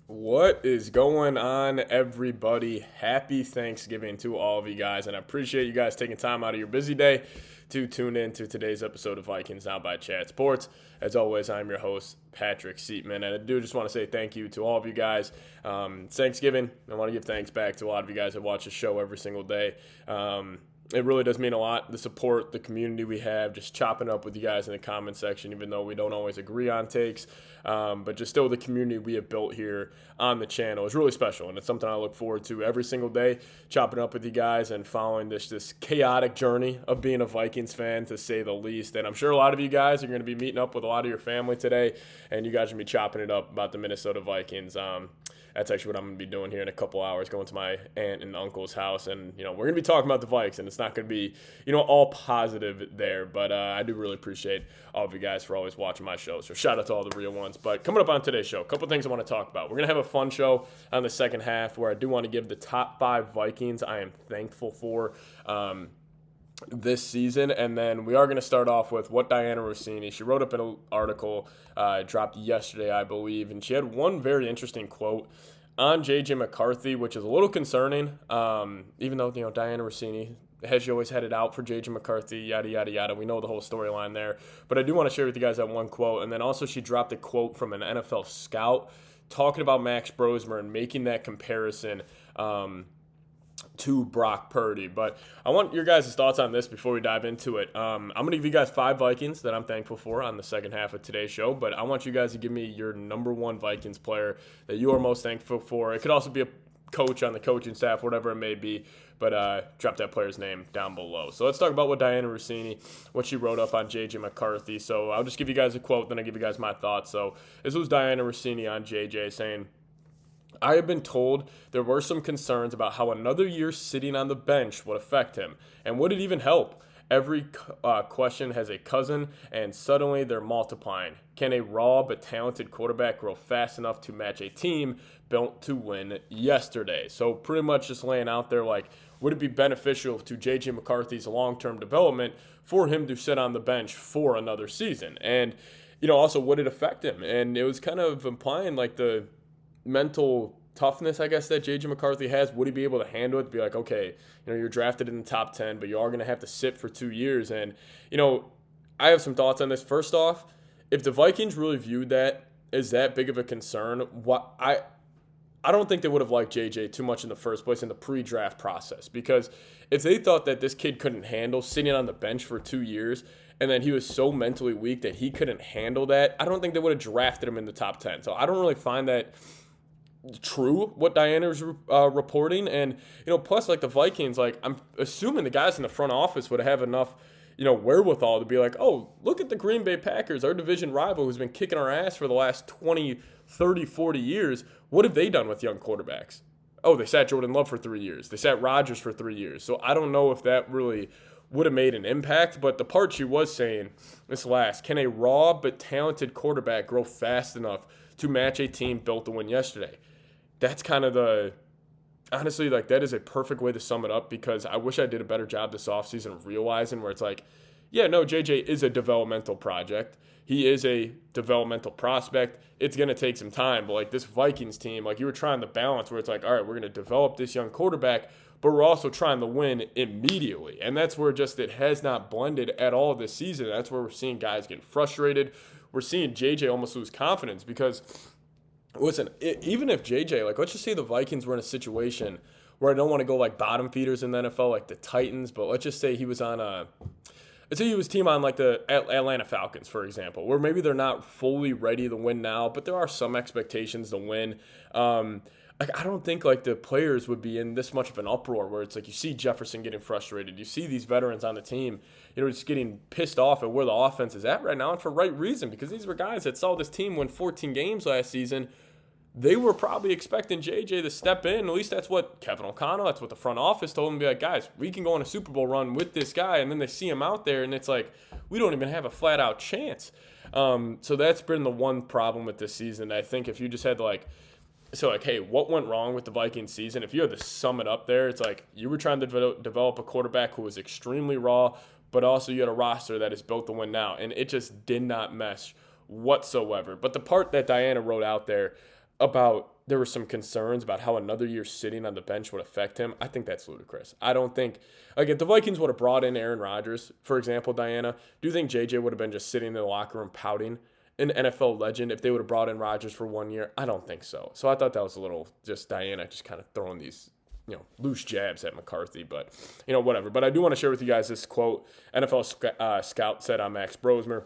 What is going on, everybody? Happy Thanksgiving to all of you guys, and I appreciate you guys taking time out of your busy day to tune in to today's episode of Vikings Now by Chat Sports. As always, I'm your host, Patrick Siepman, and I do just want to say thank you to all of you guys. It's Thanksgiving. I want to give thanks back to a lot of you guys that watch the show every single day. It really does mean a lot, the support, the community we have, just chopping up with you guys in the comment section, even though we don't always agree on takes. But just still the community we have built here on the channel is really special, and it's something I look forward to every single day, chopping up with you guys and following this chaotic journey of being a Vikings fan, to say the least. And I'm sure a lot of you guys are going to be meeting up with a lot of your family today, and you guys are going to be chopping it up about the Minnesota Vikings. That's actually what I'm going to be doing here in a couple hours, going to my aunt and uncle's house. And, we're going to be talking about the Vikes, and it's not going to be, all positive there. But I do really appreciate all of you guys for always watching my show. So shout out to all the real ones. But coming up on today's show, a couple things I want to talk about. We're going to have a fun show on the second half where I do want to give the top 5 Vikings I am thankful for this season. And then we are going to start off with what Dianna Russini, she wrote up an article, dropped yesterday, I believe, and she had one very interesting quote on J.J. McCarthy, which is a little concerning, even though, Dianna Russini has she always had it out for J.J. McCarthy, yada, yada, yada. We know the whole storyline there. But I do want to share with you guys that one quote. And then also she dropped a quote from an NFL scout talking about Max Brosmer and making that comparison to Brock Purdy. But I want your guys' thoughts on this before we dive into it. I'm going to give you guys 5 Vikings that I'm thankful for on the second half of today's show, but I want you guys to give me your number 1 Vikings player that you are most thankful for. It could also be a coach on the coaching staff, whatever it may be, but drop that player's name down below. So let's talk about what Dianna Russini, what she wrote up on J.J. McCarthy. So I'll just give you guys a quote, then I'll give you guys my thoughts. So this was Dianna Russini on J.J. saying, "I have been told there were some concerns about how another year sitting on the bench would affect him, and would it even help? Every question has a cousin, and suddenly they're multiplying. Can a raw but talented quarterback grow fast enough to match a team built to win yesterday?" So pretty much just laying out there, like, would it be beneficial to J.J. McCarthy's long-term development for him to sit on the bench for another season? And, also, would it affect him? And it was kind of implying, like, the mental toughness, I guess, that J.J. McCarthy has. Would he be able to handle it? To be like, okay, you're drafted in the top 10, but you are going to have to sit for 2 years. And, I have some thoughts on this. First off, if the Vikings really viewed that as that big of a concern, I don't think they would have liked J.J. too much in the first place in the pre-draft process, because if they thought that this kid couldn't handle sitting on the bench for 2 years and then he was so mentally weak that he couldn't handle that, I don't think they would have drafted him in the top 10. So I don't really find that true what Diana's reporting. And plus, like, the Vikings, like, I'm assuming the guys in the front office would have enough wherewithal to be like, oh, look at the Green Bay Packers, our division rival who's been kicking our ass for the last 20, 30, 40 years. What have they done with young quarterbacks? Oh, they sat Jordan Love for 3 years. They sat Rodgers for 3 years. So I don't know if that really would have made an impact. But the part she was saying, this last, can a raw but talented quarterback grow fast enough to match a team built to win yesterday? That's kind of honestly, like, that is a perfect way to sum it up, because I wish I did a better job this offseason of realizing where it's like, yeah, no, JJ is a developmental project. He is a developmental prospect. It's going to take some time. But, like, this Vikings team, like, you were trying to balance where it's like, all right, we're going to develop this young quarterback, but we're also trying to win immediately. And that's where just it has not blended at all this season. That's where we're seeing guys get frustrated. We're seeing JJ almost lose confidence, because listen, even if JJ, like, let's just say the Vikings were in a situation where I don't want to go like bottom feeders in the NFL, like the Titans, but let's just say he was on let's say he was team on like the Atlanta Falcons, for example, where maybe they're not fully ready to win now, but there are some expectations to win. Like, I don't think, like, the players would be in this much of an uproar where it's like you see Jefferson getting frustrated. You see these veterans on the team, just getting pissed off at where the offense is at right now, and for right reason, because these were guys that saw this team win 14 games last season. They were probably expecting JJ to step in. At least that's what Kevin O'Connell, that's what the front office told him, to be like, guys, we can go on a Super Bowl run with this guy. And then they see him out there, and it's like, we don't even have a flat-out chance. So that's been the one problem with this season. I think if you just had, like, so, like, hey, what went wrong with the Vikings season? If you had to sum it up there, it's like you were trying to develop a quarterback who was extremely raw, but also you had a roster that is built to win now. And it just did not mesh whatsoever. But the part that Dianna wrote out there, there were some concerns about how another year sitting on the bench would affect him. I think that's ludicrous. I don't think, like, if the Vikings would have brought in Aaron Rodgers, for example, Dianna, do you think J.J. would have been just sitting in the locker room pouting? An NFL legend, if they would have brought in Rodgers for 1 year? I don't think so. So I thought that was a little just Dianna just kind of throwing these, loose jabs at McCarthy, but, whatever. But I do want to share with you guys this quote NFL scout said on Max Brosmer,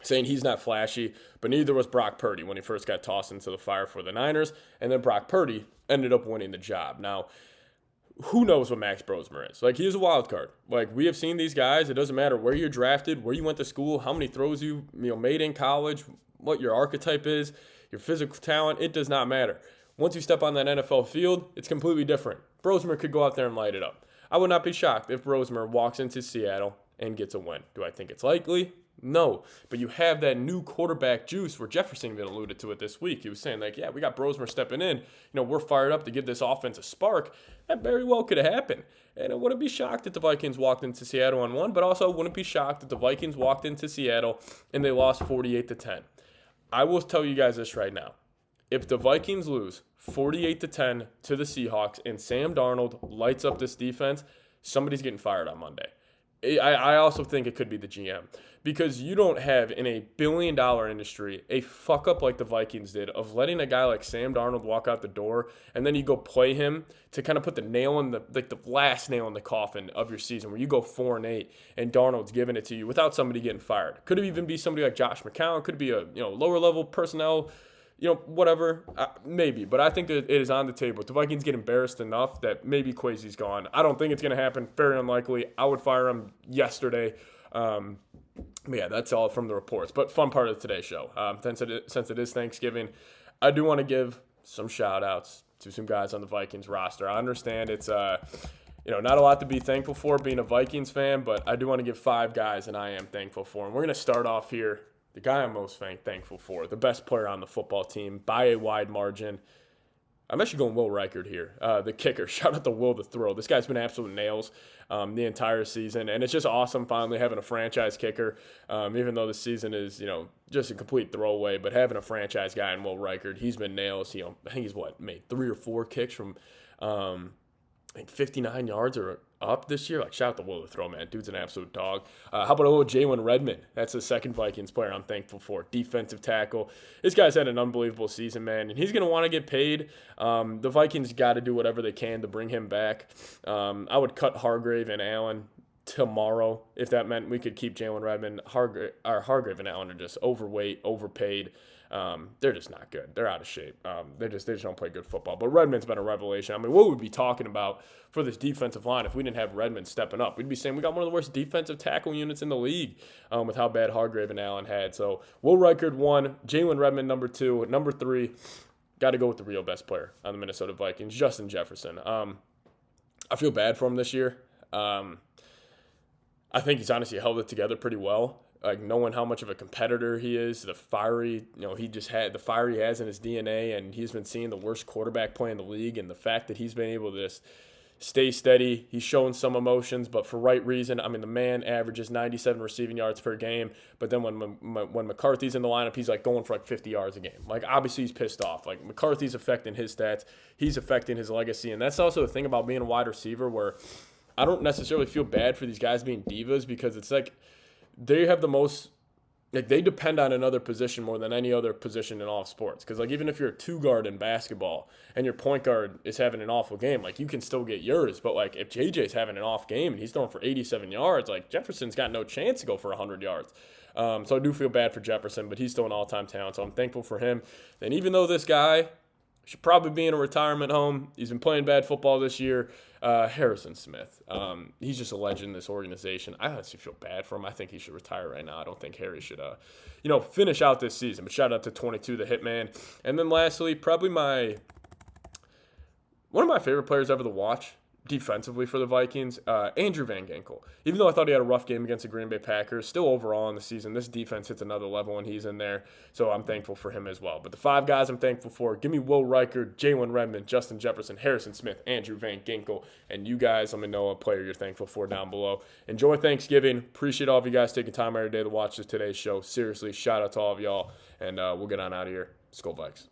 saying he's not flashy, but neither was Brock Purdy when he first got tossed into the fire for the Niners, and then Brock Purdy ended up winning the job. Now, who knows what Max Brosmer is? Like, he is a wild card. Like, we have seen these guys. It doesn't matter where you're drafted, where you went to school, how many throws you made in college, what your archetype is, your physical talent. It does not matter. Once you step on that NFL field, it's completely different. Brosmer could go out there and light it up. I would not be shocked if Brosmer walks into Seattle and gets a win. Do I think it's likely? No, but you have that new quarterback juice where Jefferson even alluded to it this week. He was saying, like, yeah, we got Brosmer stepping in. We're fired up to give this offense a spark. That very well could have happened. And I wouldn't be shocked if the Vikings walked into Seattle on one, but also wouldn't be shocked if the Vikings walked into Seattle and they lost 48-10. I will tell you guys this right now. If the Vikings lose 48-10 to the Seahawks and Sam Darnold lights up this defense, somebody's getting fired on Monday. I also think it could be the GM, because you don't have in a billion-dollar industry a fuck-up like the Vikings did of letting a guy like Sam Darnold walk out the door and then you go play him to kind of put the nail in the last nail in the coffin of your season, where you go 4-8 and Darnold's giving it to you without somebody getting fired. Could it even be somebody like Josh McCown? Could it be a lower-level personnel? Whatever, maybe. But I think that it is on the table. If the Vikings get embarrassed enough that maybe Kwesi's gone, I don't think it's going to happen. Very unlikely. I would fire him yesterday. Yeah, that's all from the reports. But fun part of today's show. Since it is Thanksgiving, I do want to give some shout-outs to some guys on the Vikings roster. I understand it's not a lot to be thankful for being a Vikings fan, but I do want to give 5 guys, and I am thankful for them. We're going to start off here. The guy I'm most thankful for, the best player on the football team by a wide margin. I'm actually going Will Reichard here, the kicker. Shout out to Will the Thrill. This guy's been absolute nails the entire season, and it's just awesome finally having a franchise kicker, even though the season is, just a complete throwaway, but having a franchise guy in Will Reichard, he's been nails. I think he's made 3 or 4 kicks from 59 yards or up this year. Like, shout out to Will the Throw, man. Dude's an absolute dog. How about a little Jalen Redmond? That's the second Vikings player I'm thankful for. Defensive tackle. This guy's had an unbelievable season, man, and he's going to want to get paid. The Vikings got to do whatever they can to bring him back. I would cut Hargrave and Allen tomorrow if that meant we could keep Jalen Redmond. Hargrave and Allen are just overweight, overpaid. They're just not good. They're out of shape. They just don't play good football. But Redmond's been a revelation. I mean, what would we be talking about for this defensive line if we didn't have Redmond stepping up? We'd be saying we got one of the worst defensive tackle units in the league with how bad Hargrave and Allen had. So Will Reichard 1, Jalen Redmond number 2, number 3. Got to go with the real best player on the Minnesota Vikings, Justin Jefferson. I feel bad for him this year. I think he's honestly held it together pretty well. Like, knowing how much of a competitor he is, the fire he has in his DNA, and he's been seeing the worst quarterback play in the league, and the fact that he's been able to just stay steady. He's showing some emotions, but for right reason. I mean, the man averages 97 receiving yards per game, but then when McCarthy's in the lineup, he's like going for like 50 yards a game. Like, obviously he's pissed off. Like, McCarthy's affecting his stats. He's affecting his legacy, and that's also the thing about being a wide receiver, where I don't necessarily feel bad for these guys being divas, because it's like, they have the most, like, they depend on another position more than any other position in all of sports. Because, like, even if you're a 2-guard in basketball and your point guard is having an awful game, like, you can still get yours. But, like, if JJ's having an off game and he's throwing for 87 yards, like, Jefferson's got no chance to go for 100 yards. So I do feel bad for Jefferson, but he's still an all-time talent. So I'm thankful for him. And even though this guy should probably be in a retirement home, he's been playing bad football this year, Harrison Smith. He's just a legend in this organization. I honestly feel bad for him. I think he should retire right now. I don't think Harry should, finish out this season. But shout out to 22, the Hitman. And then lastly, probably one of my favorite players ever to watch defensively for the Vikings, Andrew Van Ginkel. Even though I thought he had a rough game against the Green Bay Packers, still overall in the season, this defense hits another level when he's in there. So I'm thankful for him as well. But the 5 guys I'm thankful for, give me Will Reichard, Jalen Redmond, Justin Jefferson, Harrison Smith, Andrew Van Ginkel. And you guys, let me know a player you're thankful for down below. Enjoy Thanksgiving. Appreciate all of you guys taking time every day to watch today's show. Seriously, shout out to all of y'all. And we'll get on out of here. Skol Vikes.